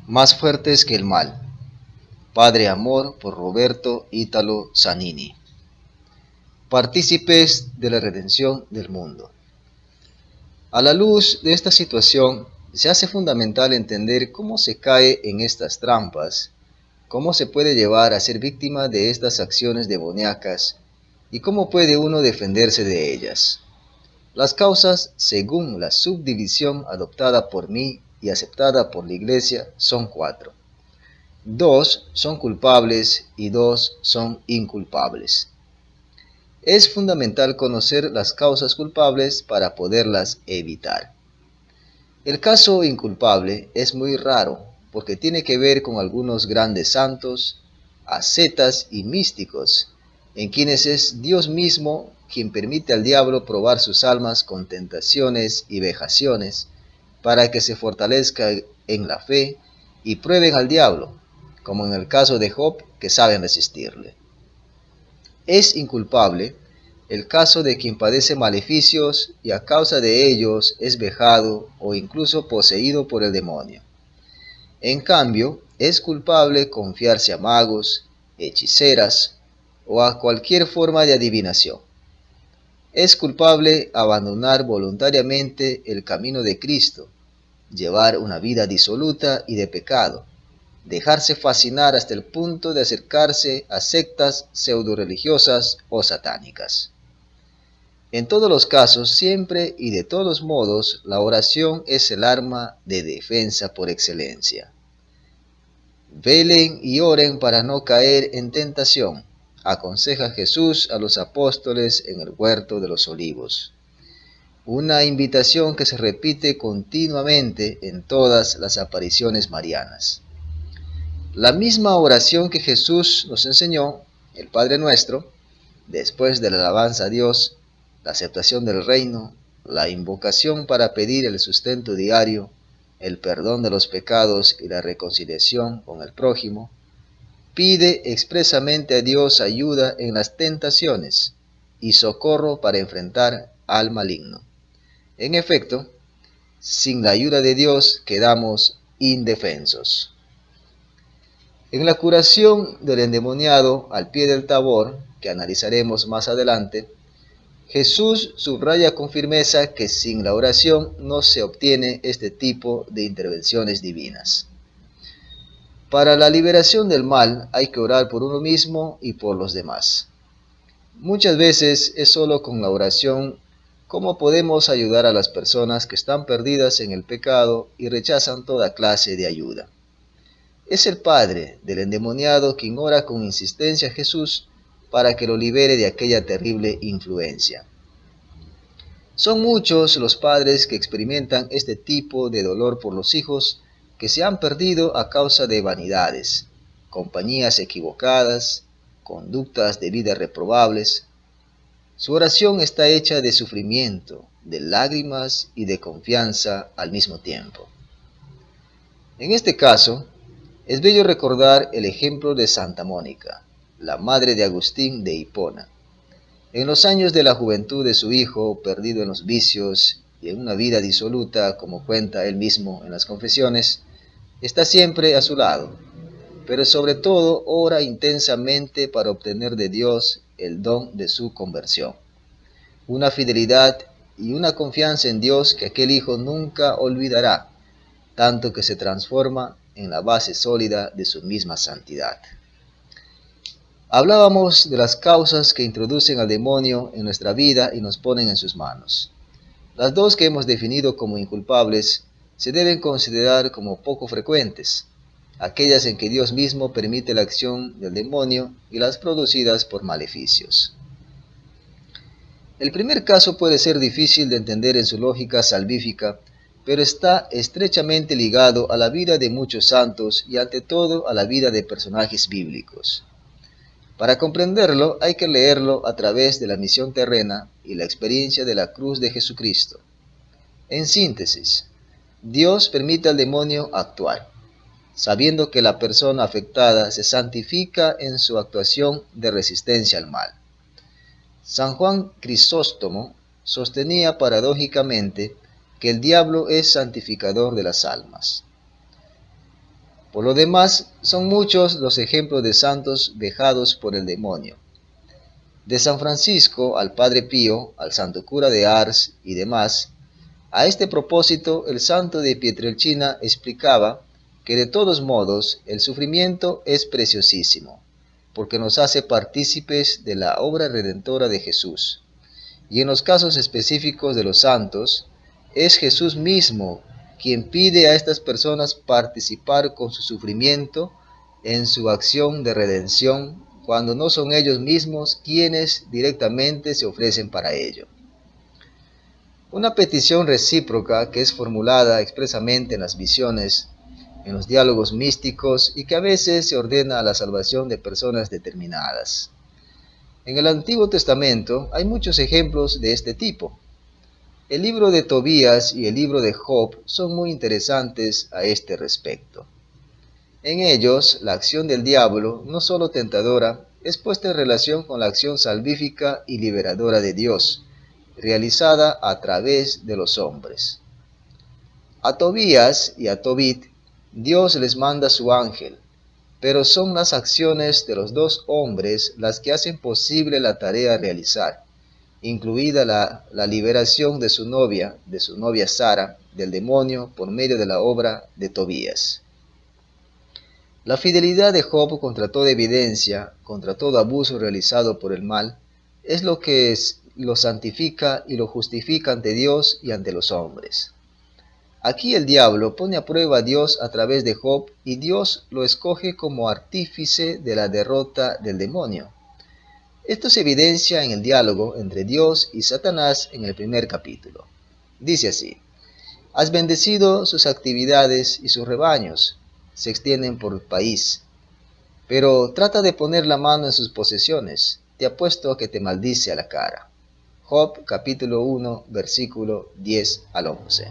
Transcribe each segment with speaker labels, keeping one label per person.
Speaker 1: Más fuertes que el mal. Padre Amor por Roberto Ítalo Zanini. Partícipes de la redención del mundo. A la luz de esta situación, se hace fundamental entender cómo se cae en estas trampas, cómo se puede llevar a ser víctima de estas acciones demoníacas y cómo puede uno defenderse de ellas. Las causas, según la subdivisión adoptada por mí y aceptada por la Iglesia, son 4. 2 son culpables y 2 son inculpables. Es fundamental conocer las causas culpables para poderlas evitar. El caso inculpable es muy raro porque tiene que ver con algunos grandes santos, ascetas y místicos, en quienes es Dios mismo quien permite al diablo probar sus almas con tentaciones y vejaciones para que se fortalezca en la fe y prueben al diablo, como en el caso de Job, que saben resistirle. Es inculpable el caso de quien padece maleficios y a causa de ellos es vejado o incluso poseído por el demonio. En cambio, es culpable confiarse a magos, hechiceras o a cualquier forma de adivinación. Es culpable abandonar voluntariamente el camino de Cristo, llevar una vida disoluta y de pecado, dejarse fascinar hasta el punto de acercarse a sectas pseudo-religiosas o satánicas. En todos los casos, siempre y de todos modos, la oración es el arma de defensa por excelencia. Velen y oren para no caer en tentación, aconseja Jesús a los apóstoles en el huerto de los olivos. Una invitación que se repite continuamente en todas las apariciones marianas. La misma oración que Jesús nos enseñó, el Padre Nuestro, después de la alabanza a Dios, la aceptación del reino, la invocación para pedir el sustento diario, el perdón de los pecados y la reconciliación con el prójimo, pide expresamente a Dios ayuda en las tentaciones y socorro para enfrentar al maligno. En efecto, sin la ayuda de Dios quedamos indefensos. En la curación del endemoniado al pie del Tabor, que analizaremos más adelante, Jesús subraya con firmeza que sin la oración no se obtiene este tipo de intervenciones divinas. Para la liberación del mal hay que orar por uno mismo y por los demás. Muchas veces es solo con la oración cómo podemos ayudar a las personas que están perdidas en el pecado y rechazan toda clase de ayuda. Es el padre del endemoniado quien ora con insistencia a Jesús para que lo libere de aquella terrible influencia. Son muchos los padres que experimentan este tipo de dolor por los hijos que se han perdido a causa de vanidades, compañías equivocadas, conductas de vida reprobables. Su oración está hecha de sufrimiento, de lágrimas y de confianza al mismo tiempo. En este caso, es bello recordar el ejemplo de Santa Mónica, la madre de Agustín de Hipona. En los años de la juventud de su hijo, perdido en los vicios y en una vida disoluta, como cuenta él mismo en las confesiones, está siempre a su lado, pero sobre todo ora intensamente para obtener de Dios el don de su conversión. Una fidelidad y una confianza en Dios que aquel hijo nunca olvidará, tanto que se transforma en la base sólida de su misma santidad. Hablábamos de las causas que introducen al demonio en nuestra vida y nos ponen en sus manos. Las dos que hemos definido como inculpables se deben considerar como poco frecuentes, aquellas en que Dios mismo permite la acción del demonio y las producidas por maleficios. El primer caso puede ser difícil de entender en su lógica salvífica, pero está estrechamente ligado a la vida de muchos santos y ante todo a la vida de personajes bíblicos. Para comprenderlo hay que leerlo a través de la misión terrena y la experiencia de la cruz de Jesucristo. En síntesis, Dios permite al demonio actuar, sabiendo que la persona afectada se santifica en su actuación de resistencia al mal. San Juan Crisóstomo sostenía paradójicamente que el diablo es santificador de las almas. Por lo demás, son muchos los ejemplos de santos vejados por el demonio. De San Francisco al Padre Pío, al santo cura de Ars y demás. A este propósito, el santo de Pietrelcina explicaba que de todos modos el sufrimiento es preciosísimo, porque nos hace partícipes de la obra redentora de Jesús. Y en los casos específicos de los santos, es Jesús mismo quien pide a estas personas participar con su sufrimiento en su acción de redención, cuando no son ellos mismos quienes directamente se ofrecen para ello. Una petición recíproca que es formulada expresamente en las visiones, en los diálogos místicos y que a veces se ordena a la salvación de personas determinadas. En el Antiguo Testamento hay muchos ejemplos de este tipo. El libro de Tobías y el libro de Job son muy interesantes a este respecto. En ellos, la acción del diablo, no solo tentadora, es puesta en relación con la acción salvífica y liberadora de Dios, realizada a través de los hombres. A Tobías y a Tobit, Dios les manda su ángel, pero son las acciones de los dos hombres las que hacen posible la tarea a realizar, incluida la liberación de su novia Sara, del demonio por medio de la obra de Tobías. La fidelidad de Job contra toda evidencia, contra todo abuso realizado por el mal, es lo que lo santifica y lo justifica ante Dios y ante los hombres. Aquí el diablo pone a prueba a Dios a través de Job y Dios lo escoge como artífice de la derrota del demonio. Esto se evidencia en el diálogo entre Dios y Satanás en el primer capítulo. Dice así: has bendecido sus actividades y sus rebaños se extienden por el país, pero trata de poner la mano en sus posesiones, te apuesto a que te maldice a la cara. Job capítulo 1, versículo 10 al 11.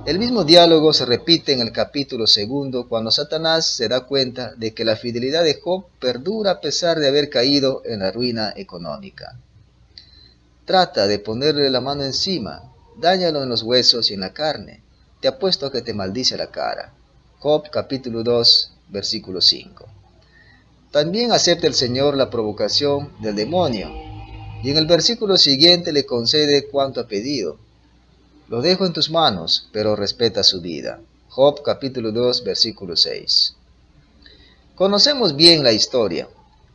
Speaker 1: El mismo diálogo se repite en el capítulo 2 cuando Satanás se da cuenta de que la fidelidad de Job perdura a pesar de haber caído en la ruina económica. Trata de ponerle la mano encima, dáñalo en los huesos y en la carne, te apuesto a que te maldice la cara. Job capítulo 2, versículo 5. También acepta el Señor la provocación del demonio, y en el versículo siguiente le concede cuanto ha pedido. Lo dejo en tus manos, pero respeta su vida. Job capítulo 2, versículo 6. Conocemos bien la historia.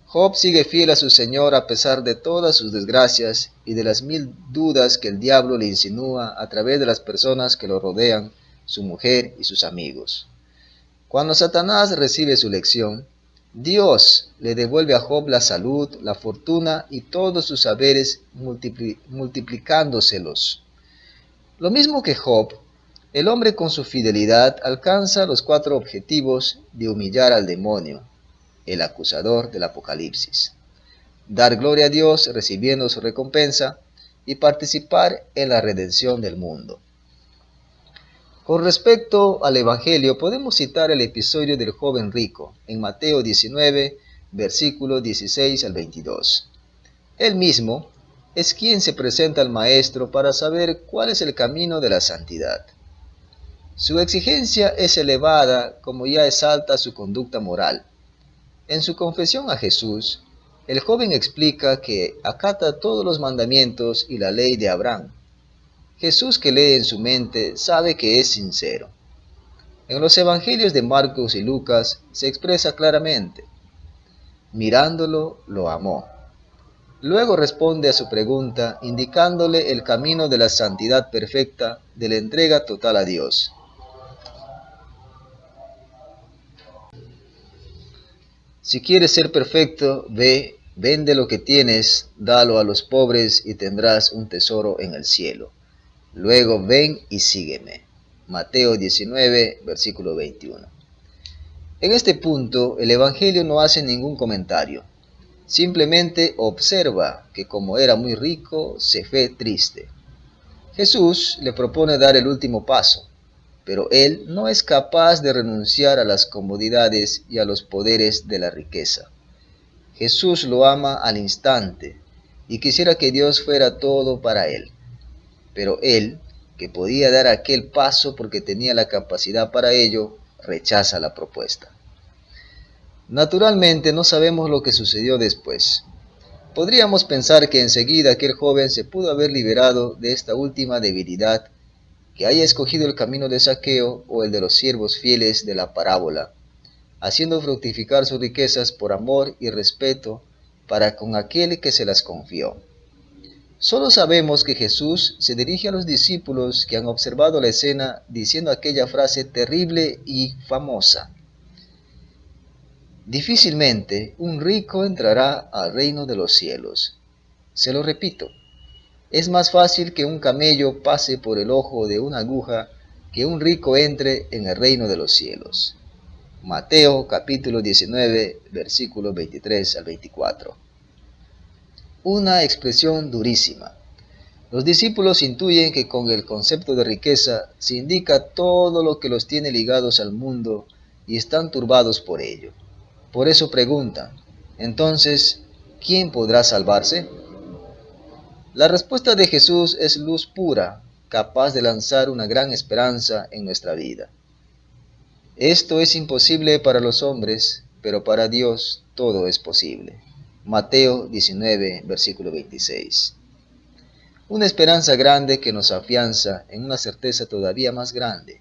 Speaker 1: Job sigue fiel a su Señor a pesar de todas sus desgracias y de las 1000 dudas que el diablo le insinúa a través de las personas que lo rodean, su mujer y sus amigos. Cuando Satanás recibe su lección, Dios le devuelve a Job la salud, la fortuna y todos sus saberes multiplicándoselos. Lo mismo que Job, el hombre con su fidelidad alcanza los 4 objetivos de humillar al demonio, el acusador del Apocalipsis, dar gloria a Dios recibiendo su recompensa y participar en la redención del mundo. Con respecto al Evangelio, podemos citar el episodio del joven rico en Mateo 19, versículos 16 al 22. Él mismo es quien se presenta al Maestro para saber cuál es el camino de la santidad. Su exigencia es elevada como ya es alta su conducta moral. En su confesión a Jesús, el joven explica que acata todos los mandamientos y la ley de Abraham. Jesús, que lee en su mente, sabe que es sincero. En los evangelios de Marcos y Lucas se expresa claramente: mirándolo, lo amó. Luego responde a su pregunta indicándole el camino de la santidad perfecta, de la entrega total a Dios. Si quieres ser perfecto, ve, vende lo que tienes, dalo a los pobres y tendrás un tesoro en el cielo. Luego ven y sígueme. Mateo 19, versículo 21. En este punto, el Evangelio no hace ningún comentario. Simplemente observa que como era muy rico, se fue triste. Jesús le propone dar el último paso, pero él no es capaz de renunciar a las comodidades y a los poderes de la riqueza. Jesús lo ama al instante y quisiera que Dios fuera todo para él. Pero él, que podía dar aquel paso porque tenía la capacidad para ello, rechaza la propuesta. Naturalmente no sabemos lo que sucedió después. Podríamos pensar que enseguida aquel joven se pudo haber liberado de esta última debilidad, que haya escogido el camino de Zaqueo o el de los siervos fieles de la parábola, haciendo fructificar sus riquezas por amor y respeto para con aquel que se las confió. Solo sabemos que Jesús se dirige a los discípulos que han observado la escena diciendo aquella frase terrible y famosa: difícilmente un rico entrará al reino de los cielos. Se lo repito, es más fácil que un camello pase por el ojo de una aguja que un rico entre en el reino de los cielos. Mateo capítulo 19, versículos 23 al 24. Una expresión durísima. Los discípulos intuyen que con el concepto de riqueza se indica todo lo que los tiene ligados al mundo y están turbados por ello. Por eso preguntan, entonces, ¿quién podrá salvarse? La respuesta de Jesús es luz pura, capaz de lanzar una gran esperanza en nuestra vida. Esto es imposible para los hombres, pero para Dios todo es posible. Mateo 19, versículo 26. Una esperanza grande que nos afianza en una certeza todavía más grande.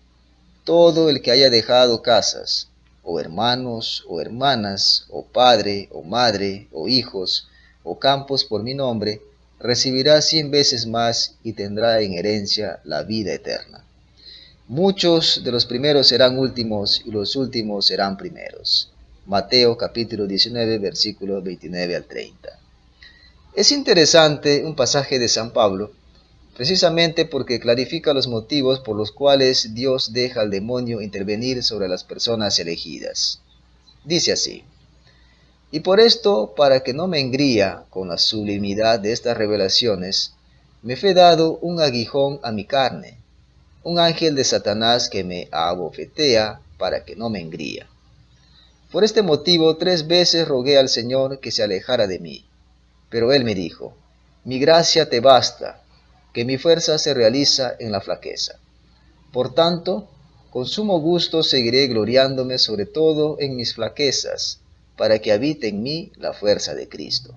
Speaker 1: Todo el que haya dejado casas, o hermanos, o hermanas, o padre, o madre, o hijos, o campos por mi nombre, recibirá 100 veces más y tendrá en herencia la vida eterna. Muchos de los primeros serán últimos y los últimos serán primeros. Mateo capítulo 19, versículos 29 al 30. Es interesante un pasaje de San Pablo, precisamente porque clarifica los motivos por los cuales Dios deja al demonio intervenir sobre las personas elegidas. Dice así: y por esto, para que no me engría con la sublimidad de estas revelaciones, me fue dado un aguijón a mi carne, un ángel de Satanás que me abofetea para que no me engría. Por este motivo 3 veces rogué al Señor que se alejara de mí, pero Él me dijo: mi gracia te basta, que mi fuerza se realiza en la flaqueza. Por tanto, con sumo gusto seguiré gloriándome sobre todo en mis flaquezas, para que habite en mí la fuerza de Cristo.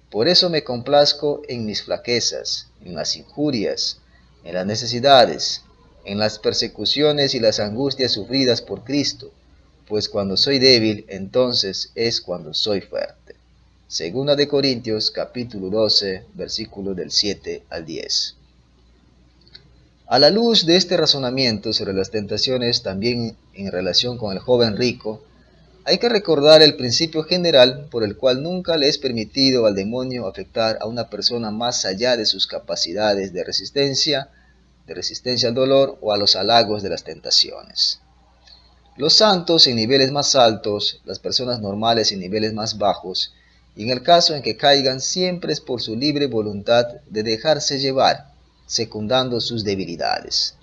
Speaker 1: Por eso me complazco en mis flaquezas, en las injurias, en las necesidades, en las persecuciones y las angustias sufridas por Cristo, pues cuando soy débil, entonces es cuando soy fuerte. Segunda de Corintios capítulo 12, versículos del 7 al 10. A la luz de este razonamiento sobre las tentaciones, también en relación con el joven rico, hay que recordar el principio general por el cual nunca le es permitido al demonio afectar a una persona más allá de sus capacidades de resistencia al dolor o a los halagos de las tentaciones. Los santos en niveles más altos, las personas normales en niveles más bajos, y en el caso en que caigan siempre es por su libre voluntad de dejarse llevar, secundando sus debilidades.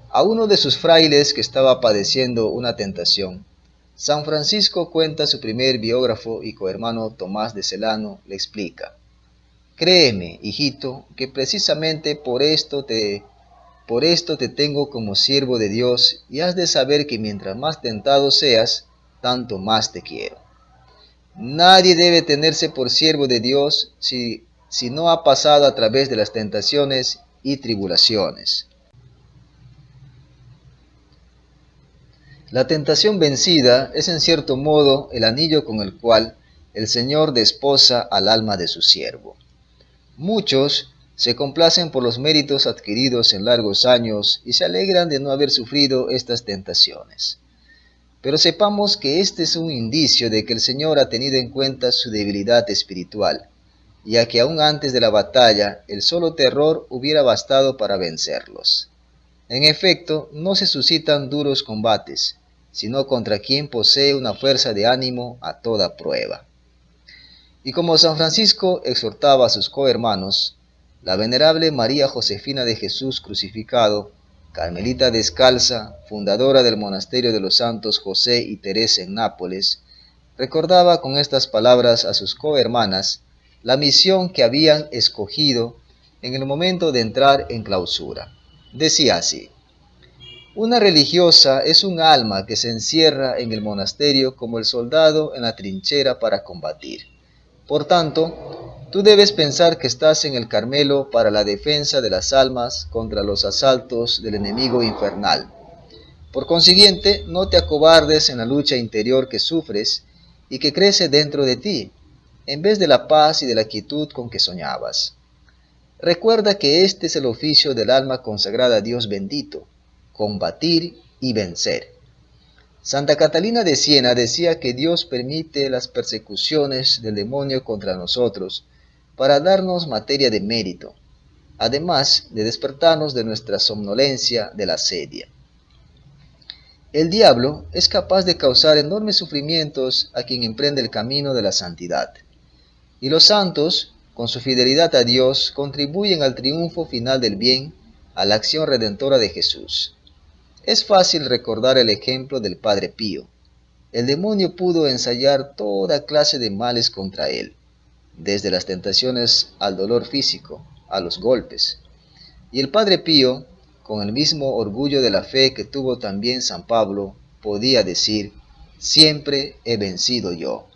Speaker 1: A uno de sus frailes que estaba padeciendo una tentación, San Francisco cuenta, su primer biógrafo y cohermano Tomás de Celano le explica: créeme, hijito, que precisamente por esto te tengo como siervo de Dios, y has de saber que mientras más tentado seas, tanto más te quiero. Nadie debe tenerse por siervo de Dios si no ha pasado a través de las tentaciones y tribulaciones. La tentación vencida es en cierto modo el anillo con el cual el Señor desposa al alma de su siervo. Muchos se complacen por los méritos adquiridos en largos años y se alegran de no haber sufrido estas tentaciones. Pero sepamos que este es un indicio de que el Señor ha tenido en cuenta su debilidad espiritual, ya que aún antes de la batalla el solo terror hubiera bastado para vencerlos. En efecto, no se suscitan duros combates, sino contra quien posee una fuerza de ánimo a toda prueba. Y como San Francisco exhortaba a sus cohermanos, la venerable María Josefina de Jesús crucificado, carmelita descalza, fundadora del monasterio de los santos José y Teresa en Nápoles, recordaba con estas palabras a sus cohermanas la misión que habían escogido en el momento de entrar en clausura. Decía así: Una religiosa es un alma que se encierra en el monasterio como el soldado en la trinchera para combatir. Por tanto, tú debes pensar que estás en el Carmelo para la defensa de las almas contra los asaltos del enemigo infernal. Por consiguiente, no te acobardes en la lucha interior que sufres y que crece dentro de ti, en vez de la paz y de la quietud con que soñabas. Recuerda que este es el oficio del alma consagrada a Dios bendito: combatir y vencer. Santa Catalina de Siena decía que Dios permite las persecuciones del demonio contra nosotros para darnos materia de mérito, además de despertarnos de nuestra somnolencia de la sedia. El diablo es capaz de causar enormes sufrimientos a quien emprende el camino de la santidad, y los santos, con su fidelidad a Dios, contribuyen al triunfo final del bien, a la acción redentora de Jesús. Es fácil recordar el ejemplo del Padre Pío. El demonio pudo ensayar toda clase de males contra él, desde las tentaciones al dolor físico, a los golpes. Y el Padre Pío, con el mismo orgullo de la fe que tuvo también San Pablo, podía decir: siempre he vencido yo.